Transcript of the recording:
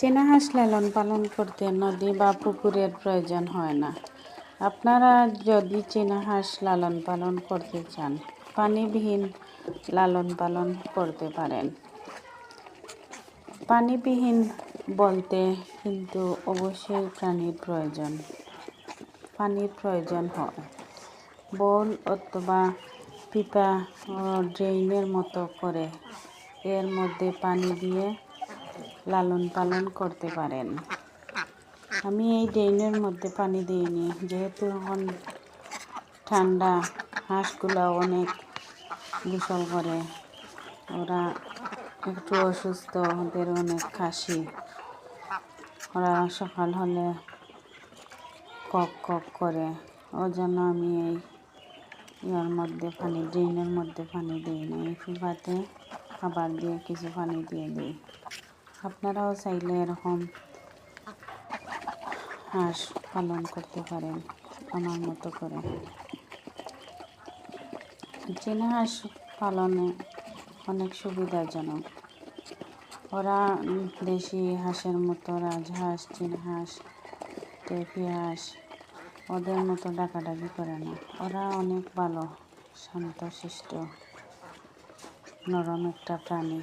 চীনা হাঁস লালন পালন করতে নদী বা পুকুরের প্রয়োজন হয় না। আপনারা যদি চীনা হাঁস লালন পালন করতে চান, পানিবিহীন লালন পালন করতে পারেন। পানিবিহীন বলতে কিন্তু অবশ্যই পানির প্রয়োজন হয়। বোল অথবা পিপা ড্রেনের মতো করে এর মধ্যে পানি দিয়ে লালন পালন করতে পারেন। আমি এই ড্রেনের মধ্যে পানি দিইনি, যেহেতু এখন ঠান্ডা, হাঁসগুলো অনেক গোসল করে, ওরা একটু অসুস্থ, ওদের অনেক কাশি, ওরা সকাল হলে কক কক করে, ওর জন্য আমি এই ড্রেনের মধ্যে পানি দিই না। এই পিপাতে খাবার দিয়ে কিছু পানি দিয়ে দিই। আপনারাও চাইলে এরকম হাঁস পালন করতে পারেন আমার মতো করে। চীনা হাঁস পালনে অনেক সুবিধাজনক। ওরা দেশি হাঁসের মতো রাজহাঁস, চীনা হাঁস, টেপি হাঁস ওদের মতো ডাকাডাকি করে না। ওরা অনেক ভালো, শান্তশিষ্ট, নরম একটা প্রাণী।